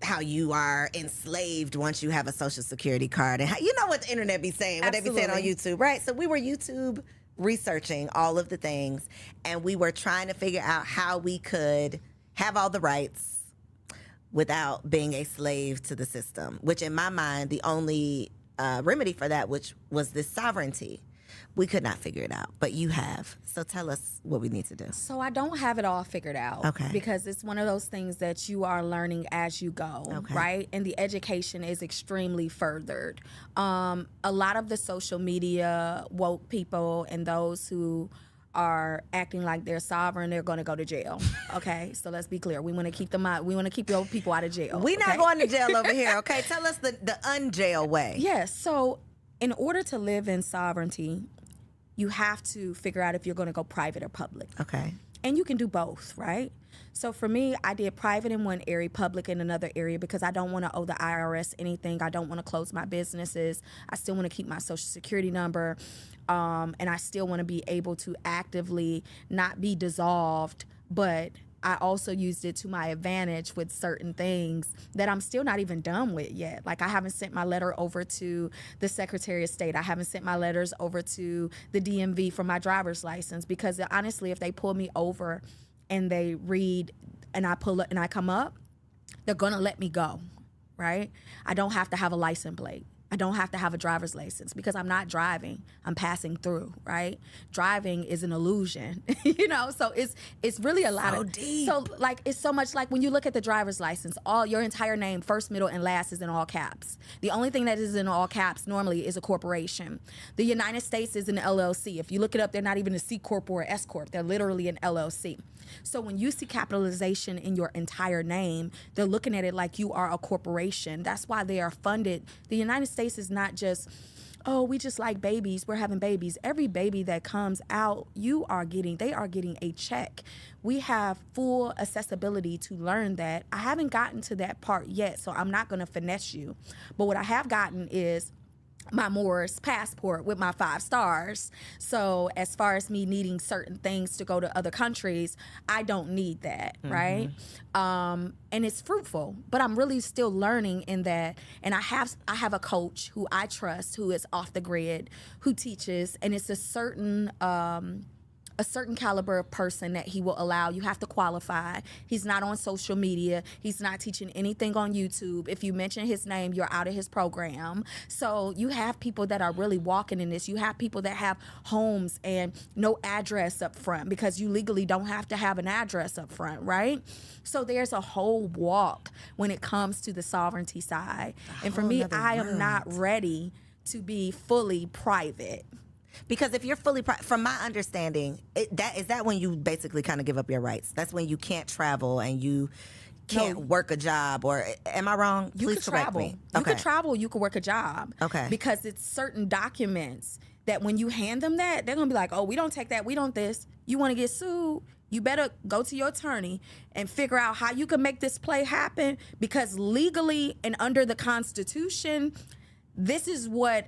how you are enslaved once you have a Social Security card. And how, what the internet be saying, what Absolutely. They be saying on YouTube, right? So we were YouTube researching all of the things, and we were trying to figure out how we could have all the rights without being a slave to the system, which in my mind, the only remedy for that, which was this sovereignty. We could not figure it out, but you have. So tell us what we need to do. So I don't have it all figured out. Okay. Because it's one of those things that you are learning as you go, right? And the education is extremely furthered. A lot of the social media woke people and those who are acting like they're sovereign, they're going to go to jail. Okay, so let's be clear. We want to keep them out. We want to keep your people out of jail. We're not going to jail over here. Okay, tell us the unjail way. Yes. So, in order to live in sovereignty, you have to figure out if you're going to go private or public. Okay. And you can do both, right? So for me, I did private in one area, public in another area, because I don't want to owe the IRS anything. I don't want to close my businesses. I still want to keep my Social Security number. And I still want to be able to actively not be dissolved, but I also used it to my advantage with certain things that I'm still not even done with yet. Like, I haven't sent my letter over to the Secretary of State. I haven't sent my letters over to the DMV for my driver's license, because honestly, if they pull me over and they read and I pull up and I come up, they're going to let me go, right? I don't have to have a license plate. I don't have to have a driver's license because I'm not driving. I'm passing through, right? Driving is an illusion, you know? So it's really a lot of deep. So like it's so much like when you look at the driver's license, all your entire name, first, middle, and last is in all caps. The only thing that is in all caps normally is a corporation. The United States is an LLC. If you look it up, they're not even a C corp or S corp. They're literally an LLC. So when you see capitalization in your entire name, they're looking at it like you are a corporation. That's why they are funded. The United States is not just, oh, we just like babies, we're having babies. Every baby that comes out, they are getting a check. We have full accessibility to learn that. I haven't gotten to that part yet, so I'm not going to finesse you. But what I have gotten is my Moors passport with my 5 stars. So as far as me needing certain things to go to other countries, I don't need that, right? And it's fruitful, but I'm really still learning in that. And I have a coach who I trust, who is off the grid, who teaches, and it's a certain caliber of person that he will allow. You have to qualify. He's not on social media. He's not teaching anything on YouTube. If you mention his name, you're out of his program. So you have people that are really walking in this. You have people that have homes and no address up front because you legally don't have to have an address up front, right? So there's a whole walk when it comes to the sovereignty side. And for me, I am not ready to be fully private. Because if you're fully, from my understanding, is that when you basically kind of give up your rights? That's when you can't travel and you can't work a job, or am I wrong? Please correct me. You could travel, you could work a job. Okay. Because it's certain documents that when you hand them that, they're going to be like, oh, we don't take that, we don't this. You want to get sued? You better go to your attorney and figure out how you can make this play happen, because legally and under the Constitution, this is what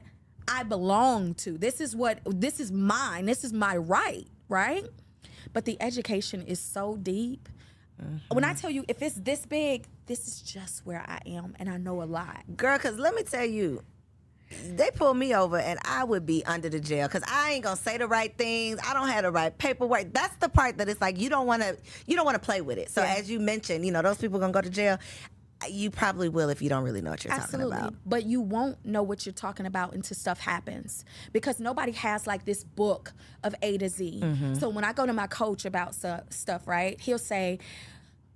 I belong to. This is mine. This is my right? But the education is so deep. When I tell you, if it's this big, this is just where I am, and I know a lot. Girl, because let me tell you, they pull me over and I would be under the jail because I ain't gonna say the right things. I don't have the right paperwork. That's the part that it's like you don't want to play with it. So as you mentioned, those people gonna go to jail. You probably will if you don't really know what you're talking about. But you won't know what you're talking about until stuff happens, because nobody has like this book of A to Z. So when I go to my coach about stuff, right, he'll say,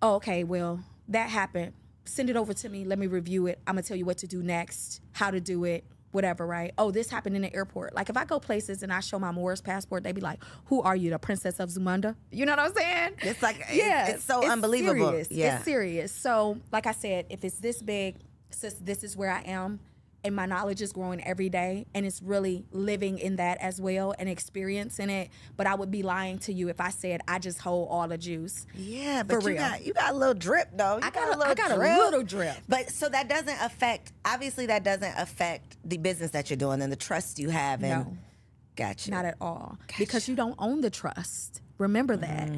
oh, okay, well, that happened. Send it over to me. Let me review it. I'm going to tell you what to do next, how to do it, whatever, right? Oh, this happened in the airport. Like if I go places and I show my Moors passport, they be like, who are you, the Princess of Zamunda? You know what I'm saying? It's like, it's so unbelievable. Serious. Yeah. It's serious. So like I said, if it's this big, sis, this is where I am, and my knowledge is growing every day, and it's really living in that as well and experiencing it. But I would be lying to you if I said I just hold all the juice. Yeah, but you got a little drip though. I got a little drip. But so that doesn't affect, obviously that doesn't affect the business that you're doing and the trust you have. And no. Gotcha. Not at all. Gotcha. Because you don't own the trust. Remember that.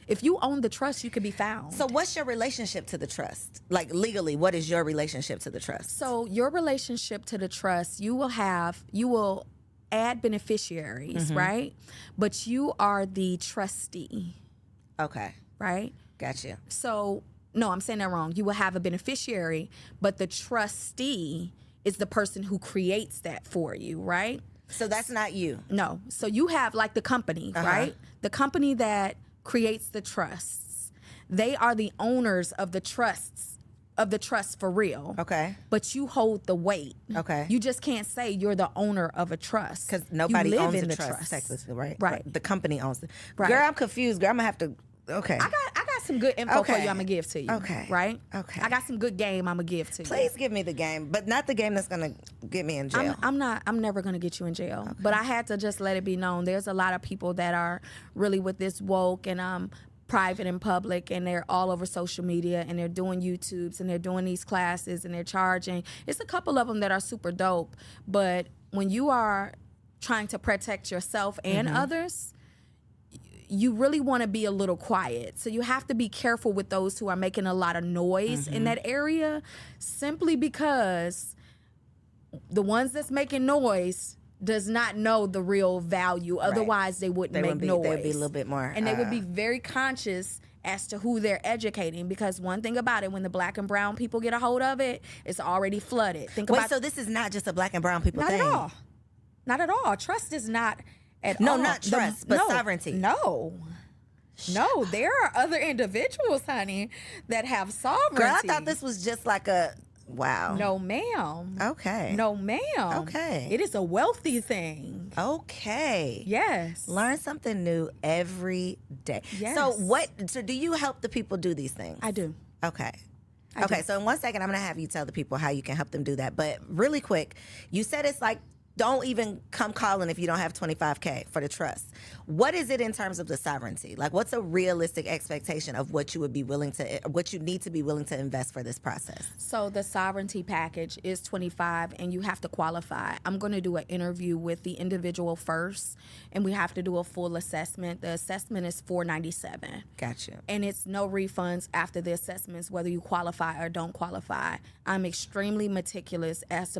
If you own the trust, you could be found. So what's your relationship to the trust? Like legally, what is your relationship to the trust? So your relationship to the trust, you will add beneficiaries, right? But you are the trustee. Okay. Right? Gotcha. So, no, I'm saying that wrong. You will have a beneficiary, but the trustee is the person who creates that for you, right? So that's not you. No. So you have like the company, right? The company that creates the trusts. They are the owners of the trusts, of the trust for real. Okay. But you hold the weight. Okay. You just can't say you're the owner of a trust. Because nobody owns the trust, technically, right? Right. The company owns it. Right. Girl, I'm confused. Girl, I'm going to have to... Okay. I got some good info for you I'm going to give to you. Okay. Right? Okay. I got some good game I'm going to give to you. Please give me the game, but not the game that's going to get me in jail. I'm never going to get you in jail. Okay. But I had to just let it be known. There's a lot of people that are really with this woke and private and public, and they're all over social media, and they're doing YouTubes, and they're doing these classes, and they're charging. It's a couple of them that are super dope. But when you are trying to protect yourself and others, you really want to be a little quiet. So you have to be careful with those who are making a lot of noise in that area, simply because the ones that's making noise does not know the real value. Otherwise, they wouldn't make noise. They would be a little bit more. And they would be very conscious as to who they're educating, because one thing about it, when the black and brown people get a hold of it, it's already flooded. So this is not just a black and brown people thing? Not at all. Not at all. Trust is not at all. No, all. not trust, but sovereignty. No, there are other individuals, honey, that have sovereignty. Girl, I thought this was just like a... Wow. No, ma'am. Okay. No, ma'am. Okay. It is a wealthy thing. Okay. Yes. Learn something new every day. Yes. So do you help the people do these things? I do. Okay. I do. So in 1 second, I'm going to have you tell the people how you can help them do that. But really quick, you said it's like, don't even come calling if you don't have $25K for the trust. What is it in terms of the sovereignty? Like, what's a realistic expectation of what you would be willing to, what you need to be willing to invest for this process? So the sovereignty package is 25, and you have to qualify. I'm going to do an interview with the individual first, and we have to do a full assessment. The assessment is $497. Gotcha. And it's no refunds after the assessments, whether you qualify or don't qualify. I'm extremely meticulous as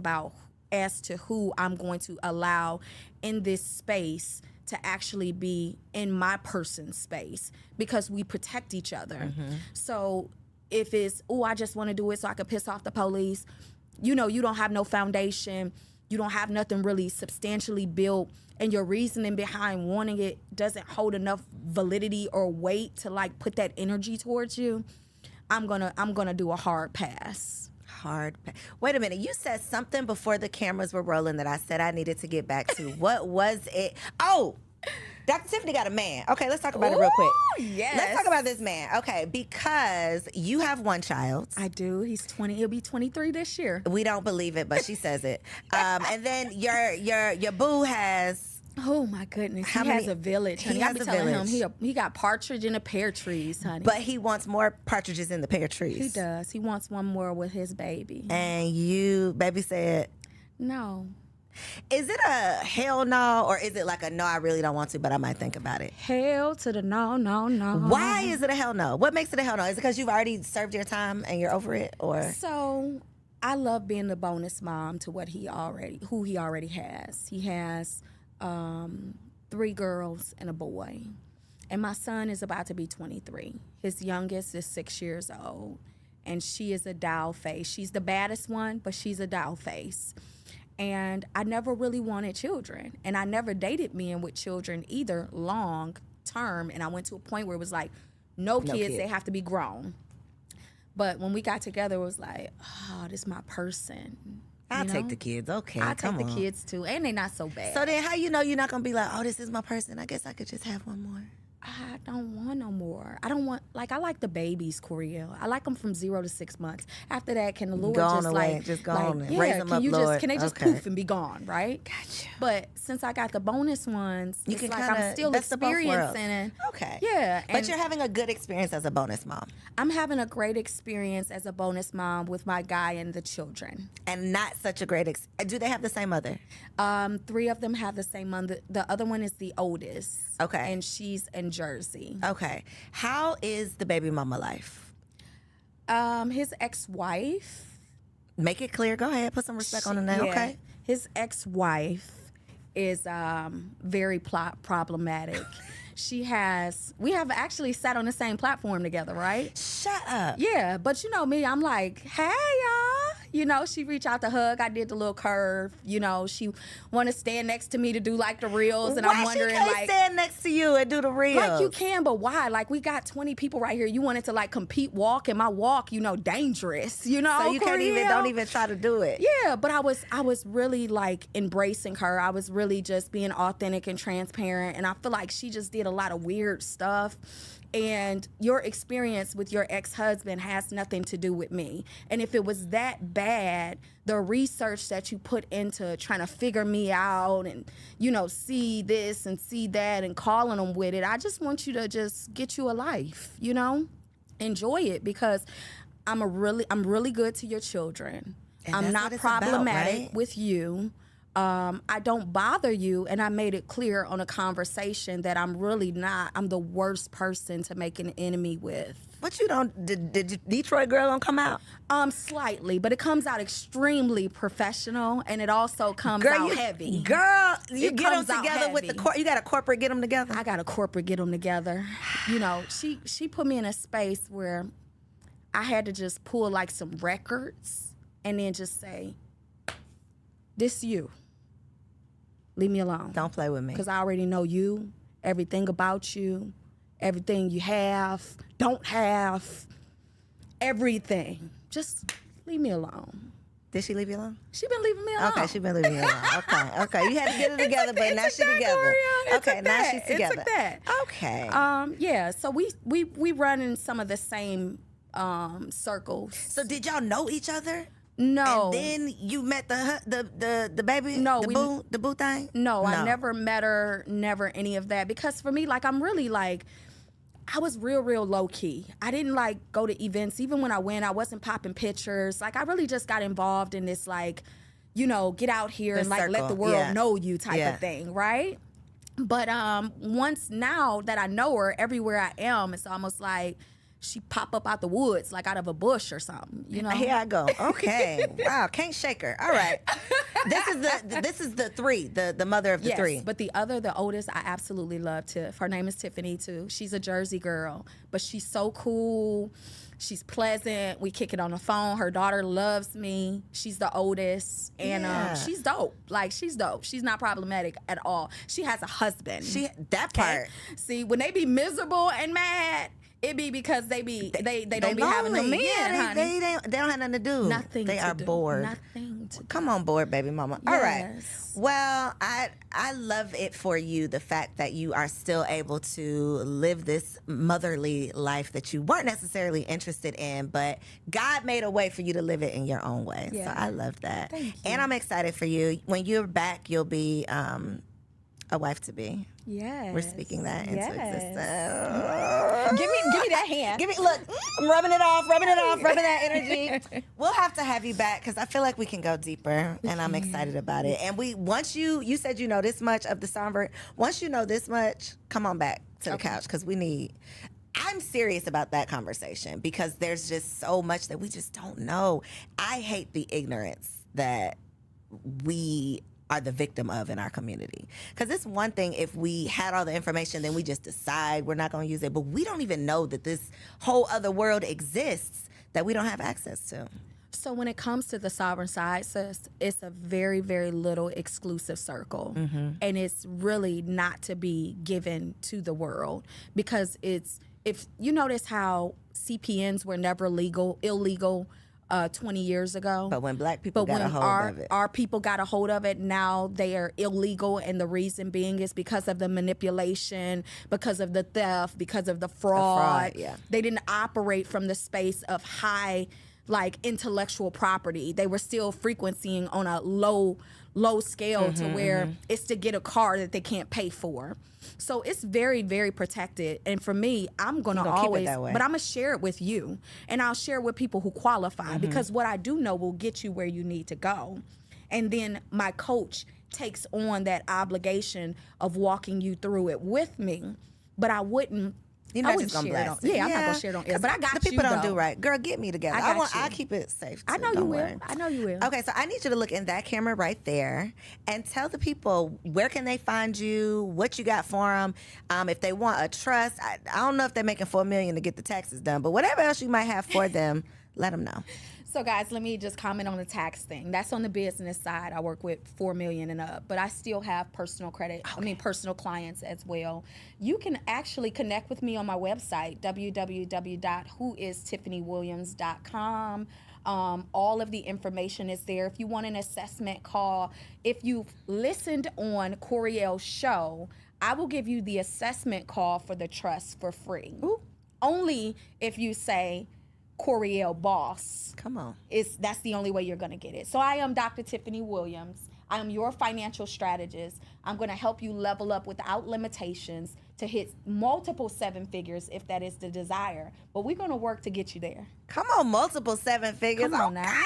to who I'm going to allow in this space to actually be in my person's space, because we protect each other. Mm-hmm. So if it's, I just want to do it so I can piss off the police, you don't have no foundation, you don't have nothing really substantially built, and your reasoning behind wanting it doesn't hold enough validity or weight to like put that energy towards you, I'm gonna do a hard pass. Wait a minute. You said something before the cameras were rolling that I said I needed to get back to. What was it? Oh, Dr. Tiffany got a man. Okay, let's talk about it real quick. Yes. Let's talk about this man. Okay, because you have one child. I do. He's 20. He'll be 23 this year. We don't believe it, but she says it. And then your boo has... Oh my goodness! He has a village, honey. I be telling him he got partridge in the pear trees, honey. But he wants more partridges in the pear trees. He does. He wants one more with his baby. And baby said no. Is it a hell no, or is it like a no, I really don't want to, but I might think about it? Hell to the no, no, no. Why is it a hell no? What makes it a hell no? Is it because you've already served your time and you're over it, or? So I love being the bonus mom to who he already has. He has 3 girls and a boy. And my son is about to be 23. His youngest is 6 years old. And she is a doll face. She's the baddest one, but she's a doll face. And I never really wanted children. And I never dated men with children either long term. And I went to a point where it was like, no kids, they have to be grown. But when we got together, it was like, oh, this is my person. I'll take the kids. Okay, I'll take the kids too, and they're not so bad. So then how you know you're not going to be like, oh, this is my person. I guess I could just have one more. I don't want no more. I don't want, I like the babies, Coriel. I like them from 0 to 6 months. After that, can the Lord go just away. like, just go like, on and yeah, raise them up, Lord? Can they just poof and be gone, right? Gotcha. But since I got the bonus ones, you it's can like I'm still experiencing it. Okay. Yeah. But you're having a good experience as a bonus mom. I'm having a great experience as a bonus mom with my guy and the children. And not such a great do they have the same mother? 3 of them have the same mother. The other one is the oldest. Okay. And she's in Jersey. Okay. How is the baby mama life? His ex-wife. Make it clear. Go ahead. Put some respect on the name. Yeah. Okay. His ex-wife is very problematic. We have actually sat on the same platform together, right? Shut up. Yeah, but you know me, I'm like, hey, y'all. You know, she reached out to hug. I did the little curve. You know, she want to stand next to me to do like the reels, and I'm wondering, she can't like, stand next to you and do the reels. Like you can, but why? Like we got 20 people right here. You wanted to like compete walk, and my walk, dangerous. You know, so you don't even try to do it. Yeah, but I was really like embracing her. I was really just being authentic and transparent, and I feel like she just did a lot of weird stuff. And your experience with your ex-husband has nothing to do with me. And if it was that bad, the research that you put into trying to figure me out and, see this and see that and calling them with it, I just want you to just get you a life, enjoy it, because I'm really good to your children. And I'm not problematic about, right? with you. I don't bother you, and I made it clear on a conversation that I'm really not. I'm the worst person to make an enemy with. What you don't? Did Detroit girl don't come out? Slightly, but it comes out extremely professional, and it also comes out heavy. Girl, you It get them comes out together with heavy. you got a corporate get them together. I got a corporate get them together. You know, she put me in a space where I had to just pull like some records and then just say, "This you. Leave me alone. Don't play with me." Because I already know you, everything about you, everything you have, don't have, everything. Just leave me alone. Did she leave you alone? She been leaving me alone. Okay, she been leaving you alone. Okay. You had to get it together, but now she together. Okay, now she's together. It took that. Okay. Yeah. So we run in some of the same circles. So did y'all know each other? No. And then you met the baby? No, the boo thing? No, I never met her, never any of that. Because for me, like, I'm really like, I was real low key. I didn't like go to events. Even when I went, I wasn't popping pictures. Like, I really just got involved in this, like, you know, get out here and like let the world know you type of thing, right? But once now that I know her, everywhere I am, it's almost like she pop up out the woods, like out of a bush or something, you know? Here I go. Okay. Wow, can't shake her. All right. This is the three, the mother of the three. But the oldest, I absolutely love Tiff. Her name is Tiffany too. She's a Jersey girl, but she's so cool. She's pleasant. We kick it on the phone. Her daughter loves me. She's the oldest, and she's dope. Like, she's dope. She's not problematic at all. She has a husband. That part. See, when they be miserable and mad, it be because they don't be having no men, honey. They don't have nothing to do. Nothing. They are bored. Nothing to do. Come on board, baby mama. Yes. All right. Well, I love it for you, the fact that you are still able to live this motherly life that you weren't necessarily interested in, but God made a way for you to live it in your own way. Yeah. So I love that. Thank you. And I'm excited for you. When you're back, you'll be a wife to be. Yes. We're speaking that into existence. Give me that hand. Look, I'm rubbing it off, rubbing that energy. We'll have to have you back because I feel like we can go deeper, and I'm excited about it. And once you said you know this much of the Songbird, once you know this much, come on back to the couch because I'm serious about that conversation because there's just so much that we just don't know. I hate the ignorance that we are the victim of in our community. Because it's one thing if we had all the information, then we just decide we're not going to use it. But we don't even know that this whole other world exists that we don't have access to. So when it comes to the sovereign side, sis, it's a very, very little exclusive circle. Mm-hmm. And it's really not to be given to the world because if you notice how CPNs were never illegal 20 years ago. But when black people got a hold of it. Our people got a hold of it, now they are illegal. And the reason being is because of the manipulation, because of the theft, because of the fraud. They didn't operate from the space of high, like, intellectual property. They were still frequencying on a low scale to where it's to get a car that they can't pay for. So it's very, very protected. And for me, I'm going to always, but I'm going to share it with you. And I'll share it with people who qualify because what I do know will get you where you need to go. And then my coach takes on that obligation of walking you through it with me. But I wouldn't. You're not just gonna blast it. I'm not gonna share it on air. But I got the people you, don't though. do right. Girl, get me together. I'll keep it safe. Too. I know don't you will. worry. I know you will. Okay, so I need you to look in that camera right there and tell the people where can they find you, what you got for them. If they want a trust, I don't know if they're making $4 million to get the taxes done, but whatever else you might have for them, let them know. So guys, let me just comment on the tax thing. That's on the business side. I work with $4 million and up, but I still have personal credit. Okay. Personal clients as well. You can actually connect with me on my website, www.whoistiffanyWilliams.com. All of the information is there. If you want an assessment call, if you've listened on Coriel's show, I will give you the assessment call for the trust for free. Ooh. Only if you say, Coriel Boss. Come on. That's the only way you're going to get it. So I am Dr. Tiffany Williams. I am your financial strategist. I'm going to help you level up without limitations to hit multiple 7 figures if that is the desire. But we're going to work to get you there. Come on, multiple 7 figures. Come on now.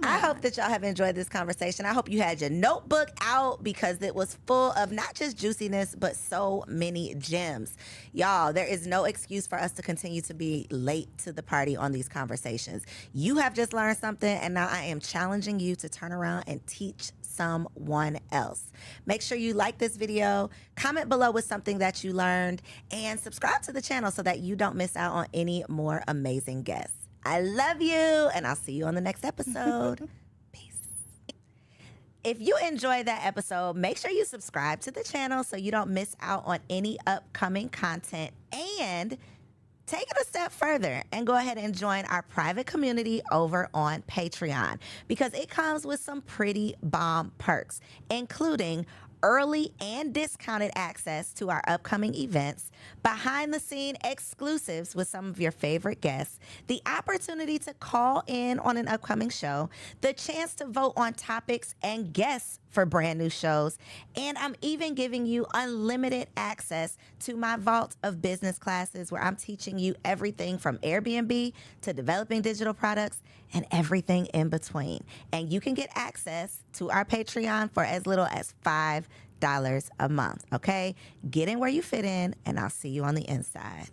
I hope that y'all have enjoyed this conversation. I hope you had your notebook out because it was full of not just juiciness, but so many gems. Y'all, there is no excuse for us to continue to be late to the party on these conversations. You have just learned something, and now I am challenging you to turn around and teach someone else. Make sure you like this video, comment below with something that you learned, and subscribe to the channel so that you don't miss out on any more amazing guests. I love you, and I'll see you on the next episode. Peace. If you enjoyed that episode, make sure you subscribe to the channel so you don't miss out on any upcoming content. And take it a step further and go ahead and join our private community over on Patreon because it comes with some pretty bomb perks, including early and discounted access to our upcoming events, behind the scene exclusives with some of your favorite guests, the opportunity to call in on an upcoming show, the chance to vote on topics and guests for brand new shows, and I'm even giving you unlimited access to my vault of business classes where I'm teaching you everything from Airbnb to developing digital products and everything in between. And you can get access to our Patreon for as little as $5 a month, okay? Get in where you fit in, and I'll see you on the inside.